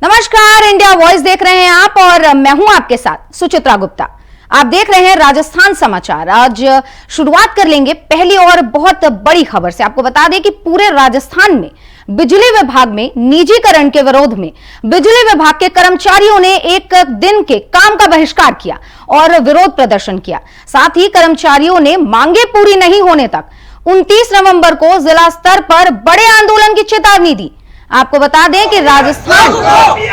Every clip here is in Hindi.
नमस्कार, इंडिया वॉइस देख रहे हैं आप और मैं हूं आपके साथ सुचित्रा गुप्ता। आप देख रहे हैं राजस्थान समाचार। आज शुरुआत कर लेंगे पहली और बहुत बड़ी खबर से। आपको बता दें कि पूरे राजस्थान में बिजली विभाग में निजीकरण के विरोध में बिजली विभाग के कर्मचारियों ने एक दिन के काम का बहिष्कार किया और विरोध प्रदर्शन किया। साथ ही कर्मचारियों ने मांगे पूरी नहीं होने तक 29 नवंबर को जिला स्तर पर बड़े आंदोलन की चेतावनी दी। आपको बता दें कि राजस्थान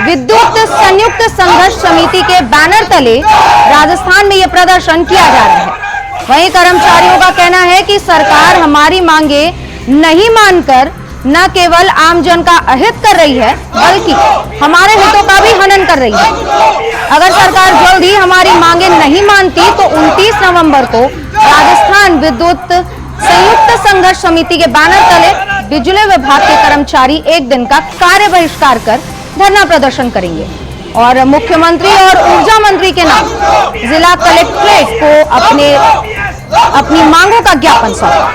विद्युत संयुक्त संघर्ष समिति के बैनर तले राजस्थान में यह प्रदर्शन किया जा रहा है। वहीं कर्मचारियों का कहना है कि सरकार हमारी मांगे नहीं मानकर न केवल आमजन का अहित कर रही है बल्कि हमारे हितों का भी हनन कर रही है। अगर सरकार जल्द ही हमारी मांगे नहीं मानती तो 29 नवंबर को राजस्थान विद्युत संयुक्त संघर्ष समिति के बैनर तले बिजली विभाग के कर्मचारी एक दिन का कार्य बहिष्कार कर धरना प्रदर्शन करेंगे और मुख्यमंत्री और ऊर्जा मंत्री के नाम जिला कलेक्ट्रेट को अपनी मांगों का ज्ञापन सौंपा।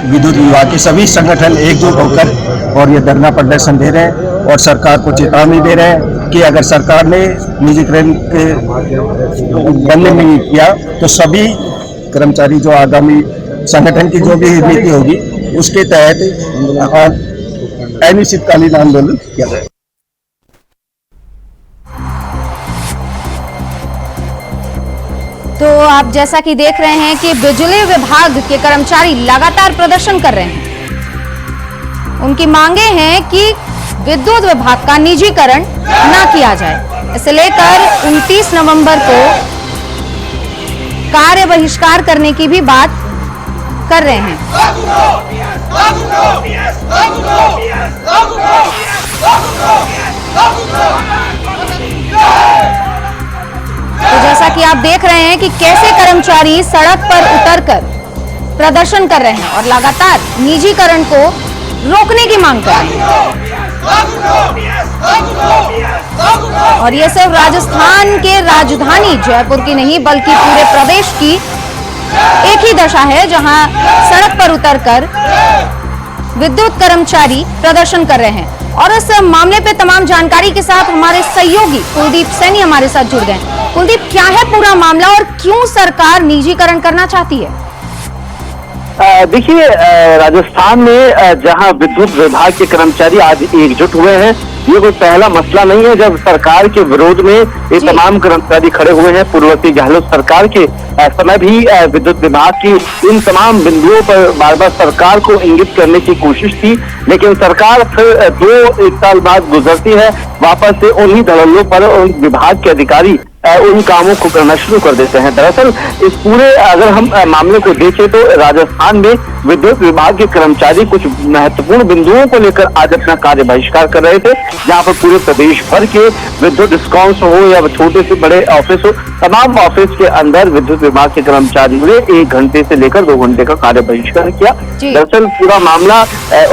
विद्युत विभाग के सभी संगठन एकजुट होकर और ये धरना प्रदर्शन दे रहे हैं और सरकार को चेतावनी दे रहे हैं कि अगर सरकार ने निजीकरण के बंद नहीं किया तो सभी कर्मचारी जो आगामी संगठन की जो भी नीति होगी उसके तहत अनिश्चितकालीन आंदोलन किया जाएगा। तो आप जैसा कि देख रहे हैं कि बिजली विभाग के कर्मचारी लगातार प्रदर्शन कर रहे हैं। उनकी मांगे हैं कि विद्युत विभाग का निजीकरण न किया जाए। इसे लेकर 29 नवंबर को कार्य बहिष्कार करने की भी बात कर रहे हैं। तो जैसा कि आप देख रहे हैं कि कैसे कर्मचारी सड़क पर उतरकर प्रदर्शन कर रहे हैं और लगातार निजीकरण को रोकने की मांग कर रहे हैं। और ये सिर्फ राजस्थान के राजधानी जयपुर की नहीं बल्कि पूरे प्रदेश की एक ही दशा है जहां सड़क पर उतरकर विद्युत कर्मचारी प्रदर्शन कर रहे हैं। और इस मामले पे तमाम जानकारी के साथ हमारे सहयोगी कुलदीप सैनी हमारे साथ जुड़ गए। कुलदीप, क्या है पूरा मामला और क्यों सरकार निजीकरण करना चाहती है? देखिए, राजस्थान में जहां विद्युत विभाग के कर्मचारी आज एकजुट हुए हैं, ये कोई पहला मसला नहीं है। जब सरकार के विरोध में ये तमाम कर्मचारी खड़े हुए हैं, पूर्ववर्ती गहलोत सरकार के समय भी विद्युत विभाग की इन तमाम बिंदुओं पर बार बार सरकार को इंगित करने की कोशिश थी, लेकिन सरकार फिर 2-1 साल बाद गुजरती है, वापस से उन्हीं धड़ल्लों पर विभाग के अधिकारी उन कामों को करना शुरू कर देते हैं। दरअसल इस पूरे अगर हम मामले को देखें तो राजस्थान में विद्युत विभाग के कर्मचारी कुछ महत्वपूर्ण बिंदुओं को लेकर आज अपना कार्य बहिष्कार कर रहे थे, जहां पर पूरे प्रदेश भर के विद्युत डिस्कॉम्स हो या छोटे से बड़े ऑफिस हो, तमाम ऑफिस के अंदर विद्युत विभाग के कर्मचारियों ने 1 घंटे से लेकर 2 घंटे का कार्य बहिष्कार किया। दरअसल पूरा मामला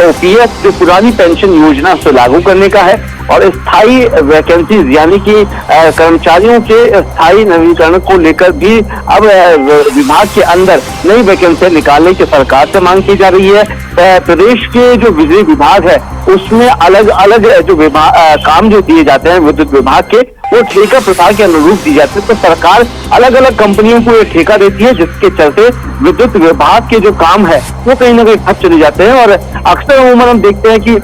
ओपीएस जो पुरानी पेंशन योजना से लागू करने का है और स्थायी वैकेंसीज यानी कि कर्मचारियों के स्थायी नवीनीकरण को लेकर भी अब विभाग के अंदर नई वैकेंसी निकालने की सरकार से मांग की जा रही है। प्रदेश के जो बिजली विभाग है उसमें अलग अलग जो काम जो दिए जाते हैं विद्युत विभाग के, वो ठेका प्रथा के अनुरूप दी जाती है। तो सरकार अलग अलग कंपनियों को ये ठेका देती है, जिसके चलते विद्युत विभाग के जो काम है वो कहीं ना कहीं ठप चले जाते हैं। और अक्सर अमूमन हम देखते हैं कि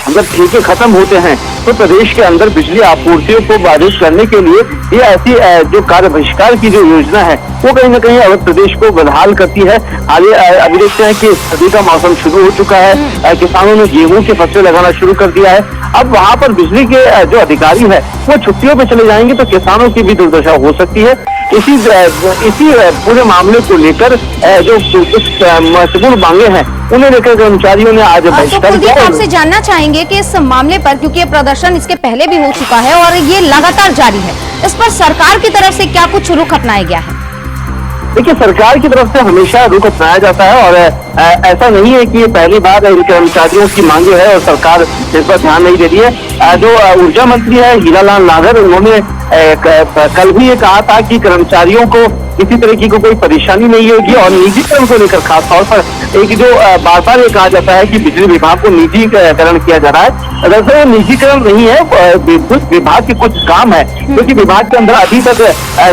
जब ठेके खत्म होते हैं तो प्रदेश के अंदर बिजली आपूर्तियों को बाधित करने के लिए ये ऐसी जो कार्य बहिष्कार की जो योजना है वो कहीं ना कहीं अवध प्रदेश को बदहाल करती है। अभी देखते हैं कि सर्दी का मौसम शुरू हो चुका है, किसानों ने गेहूं की फसलें लगाना शुरू कर दिया है। अब वहां पर बिजली के जो अधिकारी है वो छुट्टियों पे चले जाएंगे तो किसानों की भी दुर्दशा हो सकती है। इसी पूरे मामले को लेकर जो कुछ महत्वपूर्ण मांगे हैं उन्हें लेकर कर्मचारियों ने आज बहिष्कार किया। आपसे जानना चाहेंगे कि इस मामले पर, क्योंकि ये प्रदर्शन इसके पहले भी हो चुका है और ये लगातार जारी है, इस पर सरकार की तरफ से क्या कुछ रुख अपनाया गया है? देखिए, सरकार की तरफ से हमेशा रुख अपनाया जाता है और ऐसा नहीं है कि ये पहली बार इन कर्मचारियों की मांगे है और सरकार इस पर ध्यान नहीं दे रही है। जो ऊर्जा मंत्री है हीरालाल नागर, उन्होंने कल भी ये कहा था कि कर्मचारियों को किसी तरीके की कोई परेशानी नहीं होगी और निजीकरण को लेकर खास तौर पर एक जो बार बार ये कहा जाता है कि बिजली विभाग को निजीकरण किया जा रहा है, दरअसल निजीकरण नहीं है, विद्युत विभाग के कुछ काम है क्योंकि विभाग के अंदर अभी तक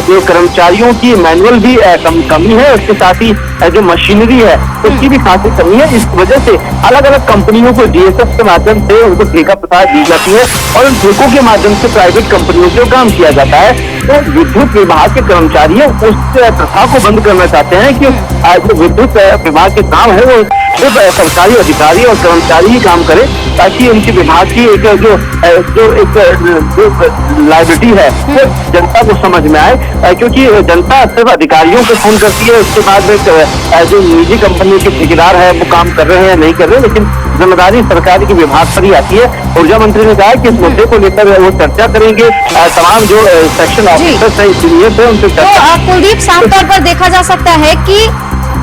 जो कर्मचारियों की मैनुअल भी कमी है, उसके साथ ही जो मशीनरी है उसकी भी खासी कमी है। इस वजह से अलग अलग कंपनियों को DSF के माध्यम से उनको ठेका प्रथा दी जाती है और उन ठेकों के माध्यम से प्राइवेट कंपनियों से काम किया जाता है। तो विद्युत विभाग के कर्मचारी उस प्रथा को बंद करना चाहते हैं कि जो विद्युत विभाग के काम है वो सिर्फ सरकारी अधिकारी और कर्मचारी ही काम करे, ताकि उनके विभाग की एक जो लायबिलिटी है वो जनता को समझ में आए, क्योंकि जनता सिर्फ अधिकारियों को फोन करती है, उसके बाद में जो निजी कंपनी के ठेकेदार है वो काम कर रहे हैं या नहीं कर रहे, लेकिन जिम्मेदारी सरकार के विभाग पर ही आती है। ऊर्जा मंत्री ने कहा कि इस मुद्दे को लेकर वो चर्चा करेंगे, तमाम जो सेक्शन ऑफिसर्स है इंजीनियर है उनसे चर्चा। कुलदीप, साफ तौर पर देखा जा सकता है कि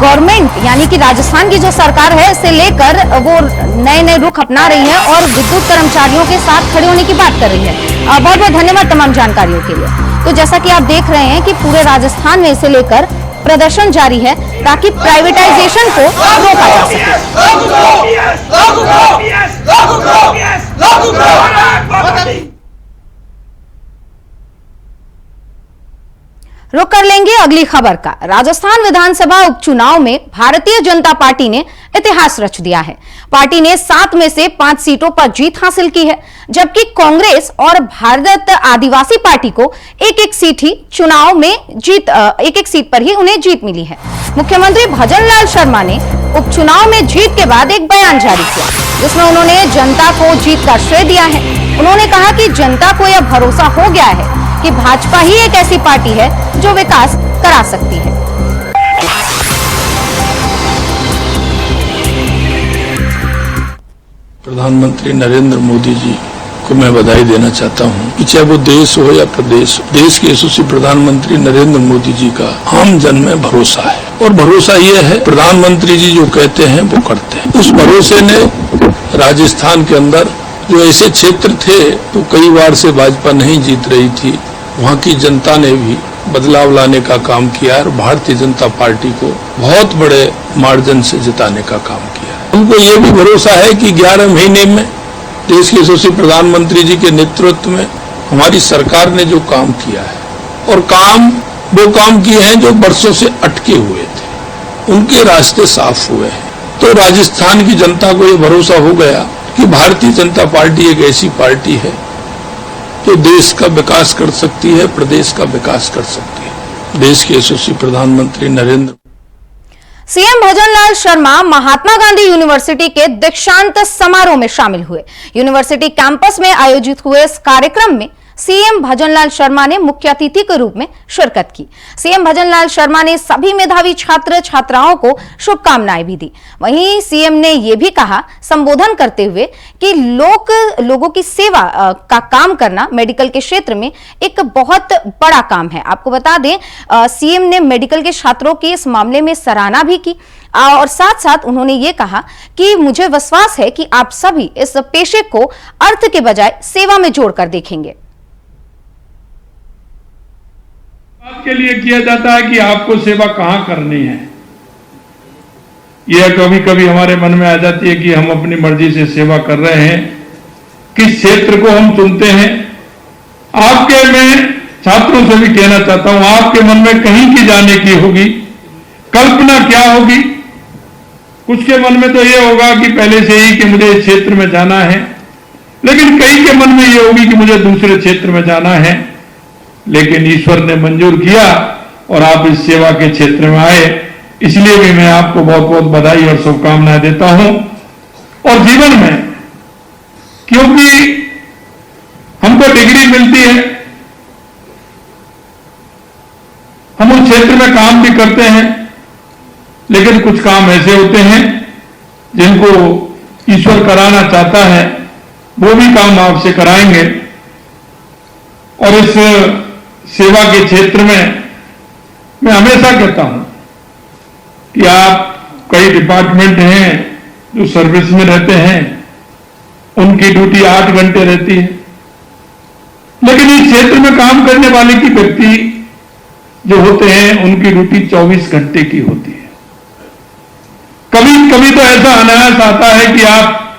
गवर्नमेंट यानी कि राजस्थान की जो सरकार है इसे लेकर वो नए नए रुख अपना रही है और विद्युत कर्मचारियों के साथ खड़े होने की बात कर रही है। बहुत बहुत धन्यवाद तमाम जानकारियों के लिए। तो जैसा कि आप देख रहे हैं कि पूरे राजस्थान में इसे लेकर प्रदर्शन जारी है ताकि प्राइवेटाइजेशन को रोका जा सके। रुक कर लेंगे अगली खबर का। राजस्थान विधानसभा उपचुनाव में भारतीय जनता पार्टी ने इतिहास रच दिया है। पार्टी ने 7 में से 5 सीटों पर जीत हासिल की है, जबकि कांग्रेस और भारत आदिवासी पार्टी को एक-एक सीट ही चुनाव में एक-एक सीट पर ही उन्हें जीत मिली है। मुख्यमंत्री भजनलाल शर्मा ने उपचुनाव में जीत के बाद एक बयान जारी किया, जिसमें उन्होंने जनता को जीत का श्रेय दिया है। उन्होंने कहा कि जनता को यह भरोसा हो गया है कि भाजपा ही एक ऐसी पार्टी है जो विकास करा सकती है। प्रधानमंत्री नरेंद्र मोदी जी को मैं बधाई देना चाहता हूं कि चाहे वो देश हो या प्रदेश हो, देश के यशस्वी प्रधानमंत्री नरेंद्र मोदी जी का आम जन में भरोसा है और भरोसा ये है प्रधानमंत्री जी जो कहते हैं वो करते हैं। उस भरोसे ने राजस्थान के अंदर जो ऐसे क्षेत्र थे तो कई बार से भाजपा नहीं जीत रही थी, वहां की जनता ने भी बदलाव लाने का काम किया और भारतीय जनता पार्टी को बहुत बड़े मार्जिन से जिताने का काम किया। उनको ये भी भरोसा है कि 11 महीने में देश के यशस्वी प्रधानमंत्री जी के नेतृत्व में हमारी सरकार ने जो काम किया है और वो काम किए हैं जो वर्षों से अटके हुए थे, उनके रास्ते साफ हुए हैं। तो राजस्थान की जनता को ये भरोसा हो गया कि भारतीय जनता पार्टी एक ऐसी पार्टी है जो देश का विकास कर सकती है, प्रदेश का विकास कर सकती है। देश के यशस्वी प्रधानमंत्री नरेंद्र सीएम भजनलाल शर्मा महात्मा गांधी यूनिवर्सिटी के दीक्षांत समारोह में शामिल हुए। यूनिवर्सिटी कैंपस में आयोजित हुए इस कार्यक्रम में सीएम भजनलाल शर्मा ने मुख्य अतिथि के रूप में शिरकत की। सीएम भजनलाल शर्मा ने सभी मेधावी छात्र छात्राओं को शुभकामनाएं भी दी। वहीं सीएम ने यह भी कहा संबोधन करते हुए कि लोगों की सेवा का काम करना मेडिकल के क्षेत्र में एक बहुत बड़ा काम है। आपको बता दें सीएम ने मेडिकल के छात्रों की इस मामले में सराहना भी की और साथ साथ उन्होंने ये कहा कि मुझे विश्वास है कि आप सभी इस पेशे को अर्थ के बजाय सेवा में जोड़कर देखेंगे। बात के लिए किया जाता है कि आपको सेवा कहां करनी है। यह कभी कभी हमारे मन में आ जाती है कि हम अपनी मर्जी से सेवा कर रहे हैं, किस क्षेत्र को हम चुनते हैं। आपके मैं छात्रों से भी कहना चाहता हूं, आपके मन में कहीं की जाने की होगी, कल्पना क्या होगी। कुछ के मन में तो यह होगा कि पहले से ही कि मुझे इस क्षेत्र में जाना है, लेकिन कई के मन में यह होगी कि मुझे दूसरे क्षेत्र में जाना है। लेकिन ईश्वर ने मंजूर किया और आप इस सेवा के क्षेत्र में आए, इसलिए भी मैं आपको बहुत बहुत बधाई और शुभकामनाएं देता हूं। और जीवन में क्योंकि हमको डिग्री मिलती है, हम उस क्षेत्र में काम भी करते हैं, लेकिन कुछ काम ऐसे होते हैं जिनको ईश्वर कराना चाहता है, वो भी काम आपसे कराएंगे। और इस सेवा के क्षेत्र में मैं हमेशा कहता हूं कि आप कई डिपार्टमेंट हैं जो सर्विस में रहते हैं, उनकी ड्यूटी 8 घंटे रहती है, लेकिन इस क्षेत्र में काम करने वाले की व्यक्ति जो होते हैं उनकी ड्यूटी 24 घंटे की होती है। कभी कभी तो ऐसा अनायास आता है कि आप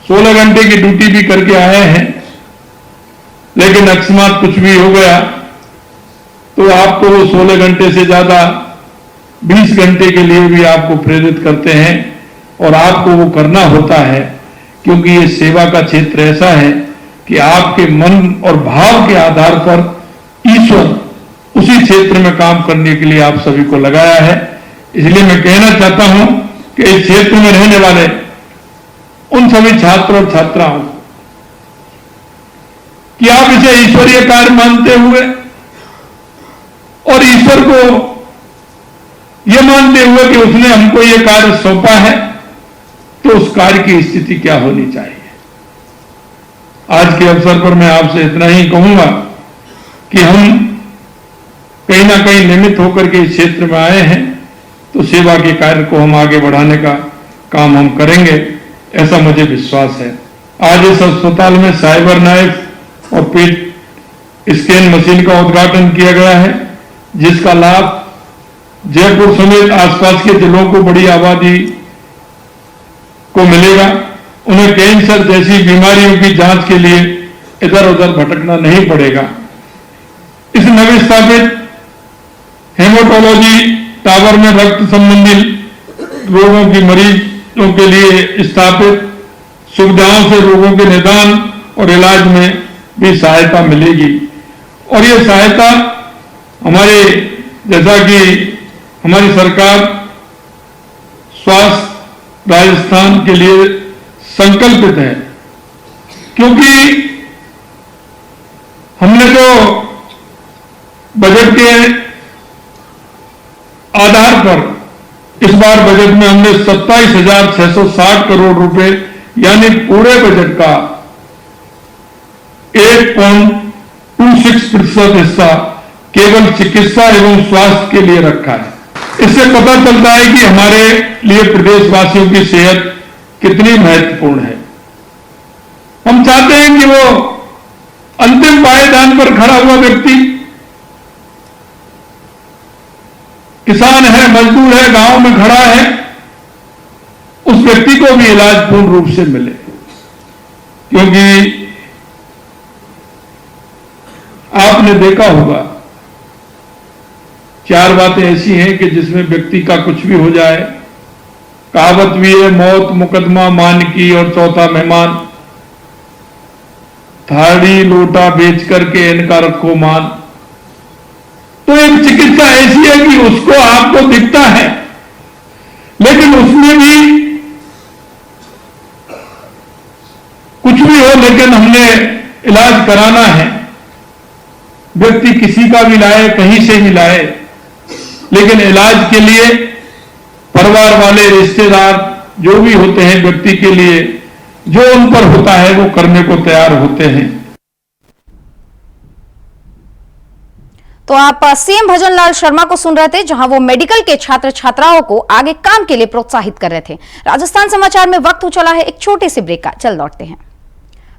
16 घंटे की ड्यूटी भी करके आए हैं, लेकिन अकस्मात कुछ भी हो गया तो आपको वो 16 घंटे से ज्यादा 20 घंटे के लिए भी आपको प्रेरित करते हैं और आपको वो करना होता है, क्योंकि ये सेवा का क्षेत्र ऐसा है कि आपके मन और भाव के आधार पर ईश्वर उसी क्षेत्र में काम करने के लिए आप सभी को लगाया है। इसलिए मैं कहना चाहता हूं कि इस क्षेत्र में रहने वाले उन सभी छात्र और छात्राओं को कि आप इसे ईश्वरीय कार्य मानते हुए और ईश्वर को यह मानते हुए कि उसने हमको यह कार्य सौंपा है, तो उस कार्य की स्थिति क्या होनी चाहिए। आज के अवसर पर मैं आपसे इतना ही कहूंगा कि हम कहीं ना कहीं निमित्त होकर के इस क्षेत्र में आए हैं, तो सेवा के कार्य को हम आगे बढ़ाने का काम हम करेंगे, ऐसा मुझे विश्वास है। आज इस अस्पताल में साइबर नाइफ और पेट स्कैन मशीन का उद्घाटन किया गया है, जिसका लाभ जयपुर समेत आसपास के जिलों को बड़ी आबादी को मिलेगा। उन्हें कैंसर जैसी बीमारियों की जांच के लिए इधर उधर भटकना नहीं पड़ेगा। इस नवस्थापित हेमाटोलॉजी टावर में रक्त संबंधी रोगों की मरीजों के लिए स्थापित सुविधाओं से रोगों के निदान और इलाज में भी सहायता मिलेगी। और ये सहायता हमारे, जैसा कि हमारी सरकार स्वास्थ्य राजस्थान के लिए संकल्पित है, क्योंकि हमने जो बजट के आधार पर इस बार बजट में हमने 27,660 करोड़ रुपए यानी पूरे बजट का 1.26% हिस्सा केवल चिकित्सा एवं स्वास्थ्य के लिए रखा है। इससे पता चलता है कि हमारे लिए प्रदेशवासियों की सेहत कितनी महत्वपूर्ण है। हम चाहते हैं कि वो अंतिम पायदान पर खड़ा हुआ व्यक्ति, किसान है, मजदूर है, गांव में खड़ा है, उस व्यक्ति को भी इलाज पूर्ण रूप से मिले। क्योंकि आपने देखा होगा 4 बातें ऐसी हैं कि जिसमें व्यक्ति का कुछ भी हो जाए। कहावत भी है, मौत मुकदमा मान की और चौथा मेहमान, थाली लोटा बेच करके इनका रखो मान। तो एक चिकित्सा ऐसी है कि उसको आपको दिखता है, लेकिन उसमें भी कुछ भी हो, लेकिन हमने इलाज कराना है। व्यक्ति किसी का भी लाए, कहीं से भी लाए, लेकिन इलाज के लिए परिवार वाले, रिश्तेदार जो भी होते हैं, व्यक्ति के लिए जो उन पर होता है वो करने को तैयार होते हैं। तो आप सीएम भजन लाल शर्मा को सुन रहे थे, जहां वो मेडिकल के छात्र छात्राओं को आगे काम के लिए प्रोत्साहित कर रहे थे। राजस्थान समाचार में वक्त हो चला है एक छोटे से ब्रेक का, चल लौटते हैं।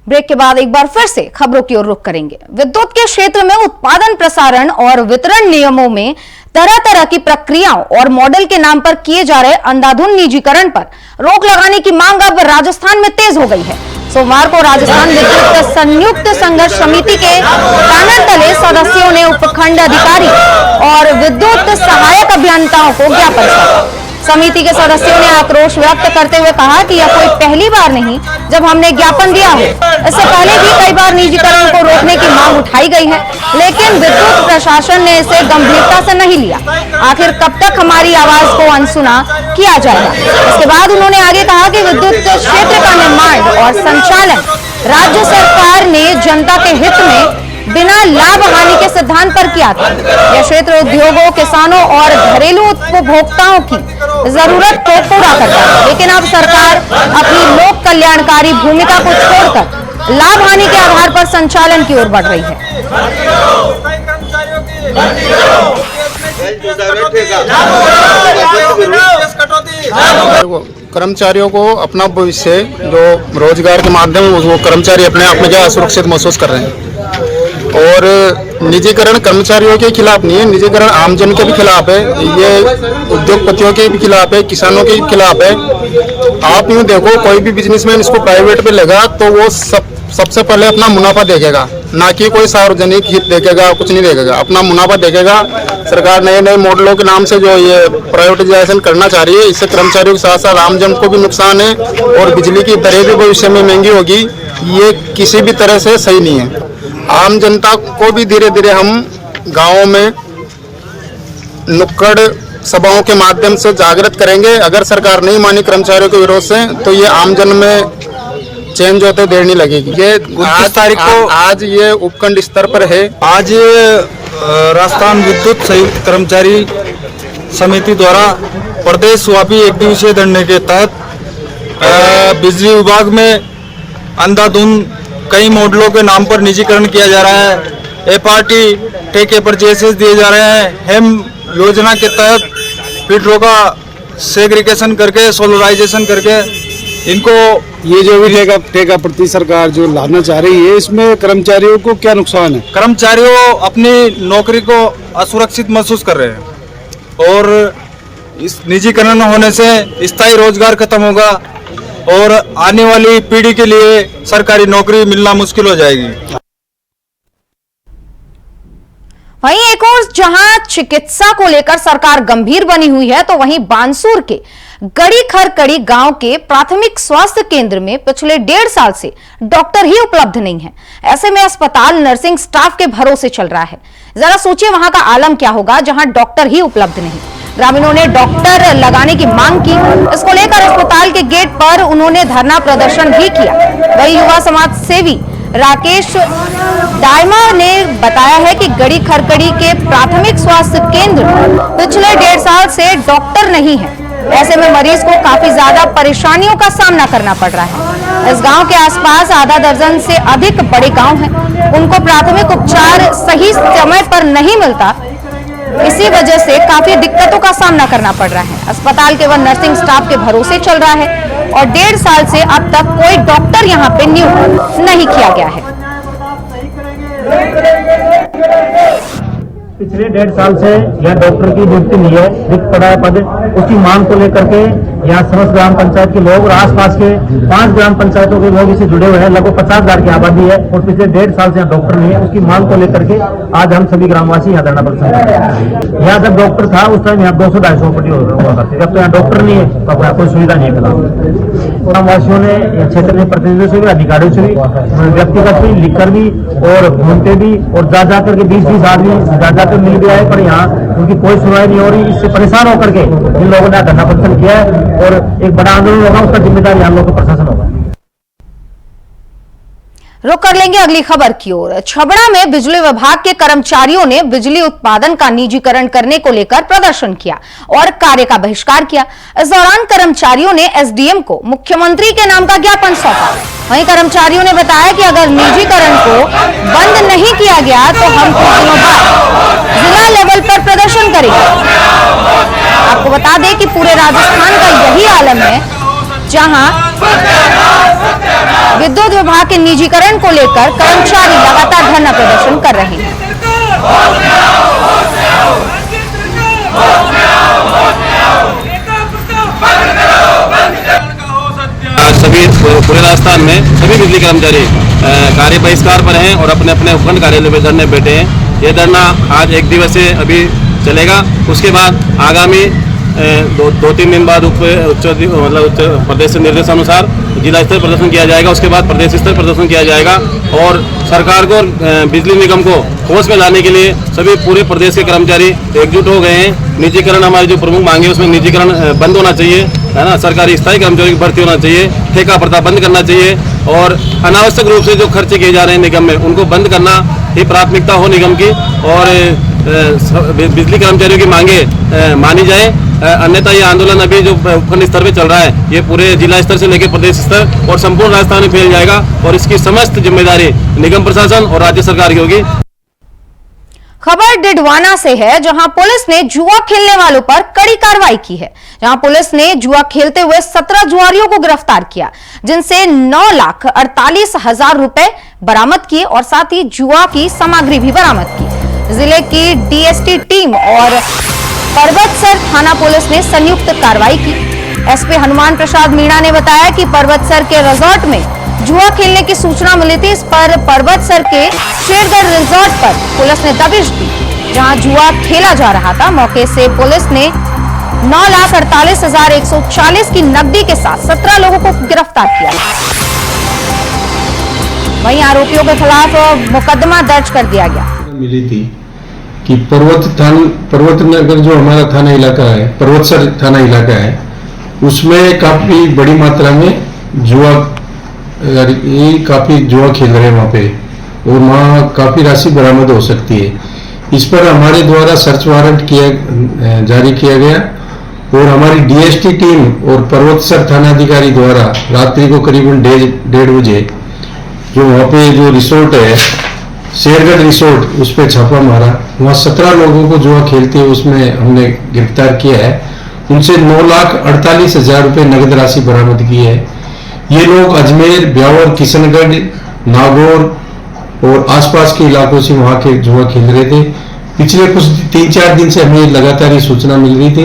ब्रेक के बाद एक बार फिर से खबरों की ओर रुख करेंगे। विद्युत के क्षेत्र में उत्पादन, प्रसारण और वितरण नियमों में तरह तरह की प्रक्रियाओं और मॉडल के नाम पर किए जा रहे अंधाधुंध निजीकरण पर रोक लगाने की मांग अब राजस्थान में तेज हो गई है। सोमवार को राजस्थान विद्युत संयुक्त संघर्ष समिति के बैनर तले सदस्यों ने उपखंड अधिकारी और विद्युत सहायक अभियंताओं को ज्ञापन सौंपा। समिति के सदस्यों ने आक्रोश व्यक्त करते हुए कहा कि यह कोई पहली बार नहीं जब हमने ज्ञापन दिया हो। इससे पहले भी कई बार निजीकरण को रोकने की मांग उठाई गई है, लेकिन विद्युत प्रशासन ने इसे गंभीरता से नहीं लिया। आखिर कब तक हमारी आवाज को अनसुना किया जाएगा? इसके बाद उन्होंने आगे कहा कि विद्युत क्षेत्र का निर्माण और संचालन राज्य सरकार ने जनता के हित में बिना लाभ हानि के सिद्धांत पर किया था। यह क्षेत्र उद्योगों, किसानों और घरेलू उपभोक्ताओं की जरूरत को पूरा करता है, लेकिन अब सरकार अपनी लोक कल्याणकारी भूमिका को छोड़कर लाभ हानि के आधार पर संचालन की ओर बढ़ रही है। कर्मचारियों को अपना भविष्य जो रोजगार के माध्यम वो कर्मचारी अपने आप में क्या असुरक्षित महसूस कर रहे हैं। और निजीकरण कर्मचारियों के खिलाफ नहीं है, निजीकरण आमजन के भी खिलाफ है, ये उद्योगपतियों के भी खिलाफ है, किसानों के भी खिलाफ है। आप यूँ देखो, कोई भी बिजनेसमैन इसको प्राइवेट पे लगा तो वो सबसे पहले अपना मुनाफा देखेगा, ना कि कोई सार्वजनिक हित देखेगा, कुछ नहीं देखेगा, अपना मुनाफा देखेगा। सरकार नए नए मॉडलों के नाम से जो ये प्राइवेटाइजेशन करना चाह रही है, इससे कर्मचारियों के साथ साथ आमजन को भी नुकसान है और बिजली की दरें भी भविष्य में महंगी होगी। ये किसी भी तरह से सही नहीं है। आम जनता को भी धीरे धीरे हम गाँवों में नुक्कड़ सभाओं के माध्यम से जागृत करेंगे। अगर सरकार नहीं मानी कर्मचारियों के विरोध से तो ये आमजन में चेंज होते देर नहीं लगेगी। ये 29 तारीख को आज ये उपखंड स्तर पर है। आज राजस्थान विद्युत संयुक्त कर्मचारी समिति द्वारा प्रदेश व्यापी एक दिवसीय धरने के तहत बिजली विभाग में अंधाधुंध कई मॉडलों के नाम पर निजीकरण किया जा रहा है। एफआरटी ठेके पर जेएसएस दिए जा रहे हैं। हेम योजना के तहत फिल्टरों का सेग्रीगेशन करके सोलराइजेशन करके इनको ये जो भी ठेका प्रति सरकार जो लाना चाह रही है, इसमें कर्मचारियों को क्या नुकसान है? कर्मचारियों अपनी नौकरी को असुरक्षित महसूस कर रहे हैं और इस निजीकरण होने से स्थायी रोजगार खत्म होगा और आने वाली पीढ़ी के लिए सरकारी नौकरी मिलना मुश्किल हो जाएगी। वहीं एक और जहां चिकित्सा को लेकर सरकार गंभीर बनी हुई है, तो वहीं बानसूर के गड़ी खरकड़ी गांव के प्राथमिक स्वास्थ्य केंद्र में पिछले 1.5 साल से डॉक्टर ही उपलब्ध नहीं है। ऐसे में अस्पताल नर्सिंग स्टाफ के भरोसे चल रहा है। जरा सोचिए वहां का आलम क्या होगा जहां डॉक्टर ही उपलब्ध नहीं। ग्रामीणों ने डॉक्टर लगाने की मांग की। इसको लेकर अस्पताल के गेट पर उन्होंने धरना प्रदर्शन भी किया। वही युवा समाज सेवी राकेश दायमा ने बताया है कि गड़ी खरकड़ी के प्राथमिक स्वास्थ्य केंद्र में पिछले 1.5 साल से डॉक्टर नहीं है। ऐसे में मरीज को काफी ज्यादा परेशानियों का सामना करना पड़ रहा है। इस गांव के आसपास आधा दर्जन से अधिक बड़े गांव हैं। उनको प्राथमिक उपचार सही समय पर नहीं मिलता। इसी वजह से काफी दिक्कतों का सामना करना पड़ रहा है। अस्पताल केवल नर्सिंग स्टाफ के भरोसे चल रहा है और 1.5 साल से अब तक कोई डॉक्टर यहां पे नियुक्त नहीं किया गया है। पिछले 1.5 साल से यह डॉक्टर की नियुक्ति नहीं है, रिक्त पड़ा है पद। उसकी मांग को लेकर के यहाँ समस्त ग्राम पंचायत के लोग और आसपास के 5 ग्राम पंचायतों के लोग इससे जुड़े हुए हैं। लगभग 50,000 की आबादी है और पिछले 1.5 साल से यहाँ डॉक्टर नहीं है। उसकी मांग को लेकर के आज हम सभी ग्रामवासी यहाँ धरना प्रदर्शन कर रहे हैं। यहाँ जब डॉक्टर था उस टाइम यहाँ 200-250 ओपीडी हुआ करती। जब तो यहाँ डॉक्टर नहीं है तो यहाँ कोई सुविधा नहीं है। ग्रामवासियों ने क्षेत्र में प्रतिनिधियों से भी, अधिकारियों से भी, व्यक्तिगत भी, लिखकर भी और घूमते भी और जा जाकर के 20-20 आदमी जाकर मिल भी आए, पर यहाँ उनकी कोई सुनवाई नहीं हो रही। इससे परेशान होकर के इन लोगों ने धरना प्रदर्शन किया है और एक बड़ा आंदोलन होगा, उसका जिम्मेदार यहाँ लोगों का प्रशासन होगा। रुक कर लेंगे अगली खबर की ओर। छबड़ा में बिजली विभाग के कर्मचारियों ने बिजली उत्पादन का निजीकरण करने को लेकर प्रदर्शन किया और कार्य का बहिष्कार किया। इस दौरान कर्मचारियों ने एसडीएम को मुख्यमंत्री के नाम का ज्ञापन सौंपा। वहीं कर्मचारियों ने बताया कि अगर निजीकरण को बंद नहीं किया गया तो हम कुछ दिनों बाद जिला लेवल पर प्रदर्शन करेंगे। आपको बता दें कि पूरे राजस्थान का यही आलम है, जहां विद्युत विभाग के निजीकरण को लेकर कर्मचारी लगातार धरना प्रदर्शन कर रहे हैं। सभी पूरे राजस्थान में सभी बिजली कर्मचारी कार्य बहिष्कार पर हैं और अपने अपने उपखंड कार्यालय में धरने बैठे हैं। ये धरना आज 1 दिवसीय अभी चलेगा। उसके बाद आगामी 2-3 दिन बाद उत्तर प्रदेश निर्देशानुसार जिला स्तर प्रदर्शन किया जाएगा। उसके बाद प्रदेश स्तर प्रदर्शन किया जाएगा और सरकार को बिजली निगम को होश में लाने के लिए सभी पूरे प्रदेश के कर्मचारी एकजुट हो गए हैं। निजीकरण हमारी जो प्रमुख मांगे उसमें निजीकरण बंद होना चाहिए, है ना। सरकारी स्थायी कर्मचारियों की भर्ती होना चाहिए, ठेका प्रथा बंद करना चाहिए और अनावश्यक रूप से जो खर्चे किए जा रहे हैं निगम में उनको बंद करना ही प्राथमिकता हो निगम की और बिजली कर्मचारियों की मांगे मानी जाए। अन्यथा ये आंदोलन अभी जो उपखंड स्तर पे चल रहा है ये पूरे जिला स्तर से लेकर प्रदेश स्तर और संपूर्ण राजस्थान में फैल जाएगा और इसकी समस्त जिम्मेदारी निगम प्रशासन और राज्य सरकार की होगी। खबर डिडवाना से है, जहां पुलिस ने जुआ खेलने वालों पर कड़ी कार्रवाई की है। जहां पुलिस ने जुआ खेलते हुए 17 जुआरियों को गिरफ्तार किया, जिनसे 9,48,000 रुपए बरामद किए और साथ ही जुआ की सामग्री भी बरामद की। जिले की डीएसटी टीम और पर्वतसर थाना पुलिस ने संयुक्त कार्रवाई की। एसपी हनुमान प्रसाद मीणा ने बताया कि पर्वतसर के रिजॉर्ट में जुआ खेलने की सूचना मिली थी। इस पर पर्वतसर के शेरगढ़ रिजॉर्ट पर पुलिस ने दबिश दी, जहां जुआ खेला जा रहा था। मौके से पुलिस ने 9,48,140 की नकदी के साथ 17 लोगों को गिरफ्तार किया। वहीं आरोपियों के खिलाफ मुकदमा दर्ज कर दिया गया। मिली थी कि पर्वतनगर जो हमारा थाना इलाका है, पर्वतसर थाना इलाका है, उसमें काफी बड़ी मात्रा में काफी जुआ खेल रहे हैं वहाँ पे, और वहाँ काफी राशि बरामद हो सकती है। इस पर हमारे द्वारा सर्च वारंट जारी किया गया और हमारी डीएसटी टीम और पर्वतसर थानाधिकारी द्वारा रात्रि को करीबन 1:30 बजे जो वहाँ पे जो रिसोर्ट है, शेरगढ़ रिसोर्ट, उस पर छापा मारा। वहाँ 17 लोगों को जुआ खेलते हुए उसमें हमने गिरफ्तार किया है। उनसे 9,48,000 रुपये नगद राशि बरामद की है। ये लोग अजमेर, ब्यावर, किशनगढ़, नागौर और आसपास के इलाकों से वहां के जुआ खेल रहे थे। पिछले कुछ 3-4 दिन से हमें लगातार ये सूचना मिल रही थी।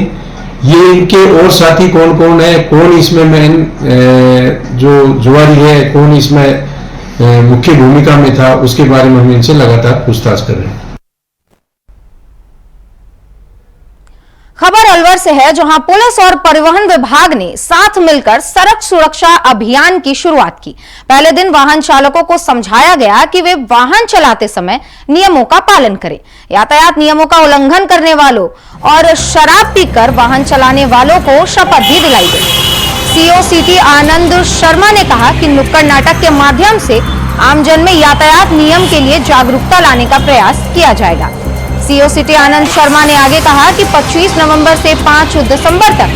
ये इनके और साथी कौन कौन है, कौन इसमें मेन जो जुआरी है, कौन इसमें मुख्य भूमिका में था, उसके बारे में हम इनसे लगातार पूछताछ कर रहे हैं। खबर अलवर से है, जहां पुलिस और परिवहन विभाग ने साथ मिलकर सड़क सुरक्षा अभियान की शुरुआत की। पहले दिन वाहन चालकों को समझाया गया कि वे वाहन चलाते समय नियमों का पालन करें। यातायात नियमों का उल्लंघन करने वालों और शराब पीकर वाहन चलाने वालों को शपथ भी दिलाई गई। सीओ सिटी आनंद शर्मा ने कहा कि नुक्कड़ नाटक के माध्यम से आमजन में यातायात नियम के लिए जागरूकता लाने का प्रयास किया जाएगा। सीओ सिटी आनंद शर्मा ने आगे कहा कि 25 नवंबर से 5 दिसंबर तक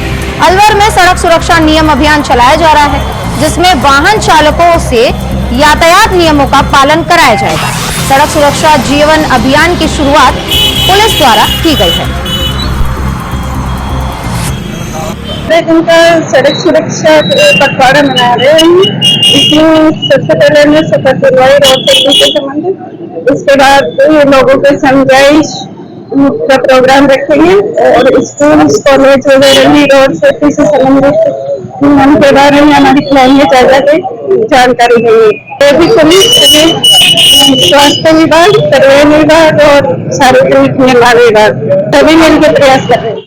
अलवर में सड़क सुरक्षा नियम अभियान चलाया जा रहा है, जिसमें वाहन चालकों से यातायात नियमों का पालन कराया जाएगा। सड़क सुरक्षा जीवन अभियान की शुरुआत पुलिस द्वारा की गई है। उनका सड़क सुरक्षा पखवाड़ा मना रहे हैं। इसमें सबसे पहले हमने शपथ दिलवाई रोड सेफ्टी से संबंधित, उसके बाद लोगों को समझाइश का प्रोग्राम रखेंगे और स्कूल, कॉलेज वगैरह में रोड सेफ्टी से संबंधित नियम के बारे में हमारी फैमिली ज्यादा जानकारी देंगे। पुलिस, स्वास्थ्य विभाग, परिवहन विभाग और सार्वजनिक निर्माण विभाग सभी मिलकर प्रयास कर रहे हैं।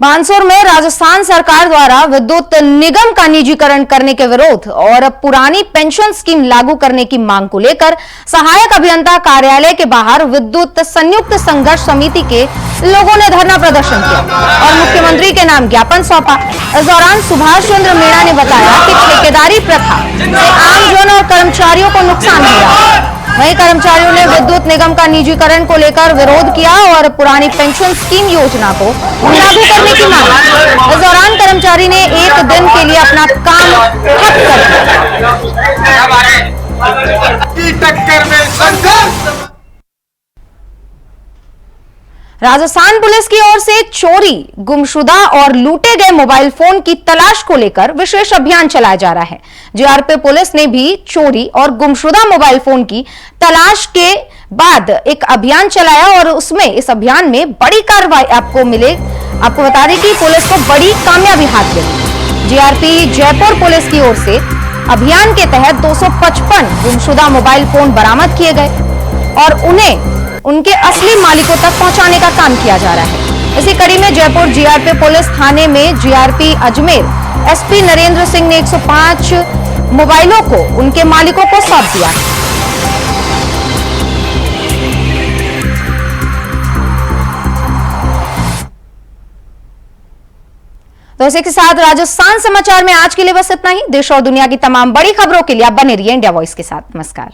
बानसूर में राजस्थान सरकार द्वारा विद्युत निगम का निजीकरण करने के विरोध और पुरानी पेंशन स्कीम लागू करने की मांग को लेकर सहायक अभियंता कार्यालय के बाहर विद्युत संयुक्त संघर्ष समिति के लोगों ने धरना प्रदर्शन किया और मुख्यमंत्री के नाम ज्ञापन सौंपा। इस दौरान सुभाष चंद्र मीणा ने बताया कि ठेकेदारी प्रथा से आमजन और कर्मचारियों को नुकसान हो रहा है। वहीं कर्मचारियों ने विद्युत निगम का निजीकरण को लेकर विरोध किया और पुरानी पेंशन स्कीम योजना को लागू करने की मांग की। इस दौरान कर्मचारी ने एक दिन के लिए अपना काम ठप कर दिया। राजस्थान पुलिस की ओर से चोरी, गुमशुदा और लूटे गए मोबाइल फोन की तलाश को लेकर विशेष अभियान चलाया जा रहा है। जीआरपी पुलिस ने भी चोरी और गुमशुदा मोबाइल फोन की तलाश के बाद एक अभियान चलाया और उसमें इस अभियान में बड़ी कार्रवाई आपको बता दें कि पुलिस को बड़ी कामयाबी हाथ लगी। जीआरपी जयपुर पुलिस की ओर से अभियान के तहत 255 गुमशुदा मोबाइल फोन बरामद किए गए और उन्हें उनके असली मालिकों तक पहुंचाने का काम किया जा रहा है। इसी कड़ी में जयपुर जीआरपी पुलिस थाने में जीआरपी अजमेर एसपी नरेंद्र सिंह ने 105 मोबाइलों को उनके मालिकों को सौंप दिया। तो इसी के साथ राजस्थान समाचार में आज के लिए बस इतना ही। देश और दुनिया की तमाम बड़ी खबरों के लिए आप बने रहिए इंडिया वॉइस के साथ। नमस्कार।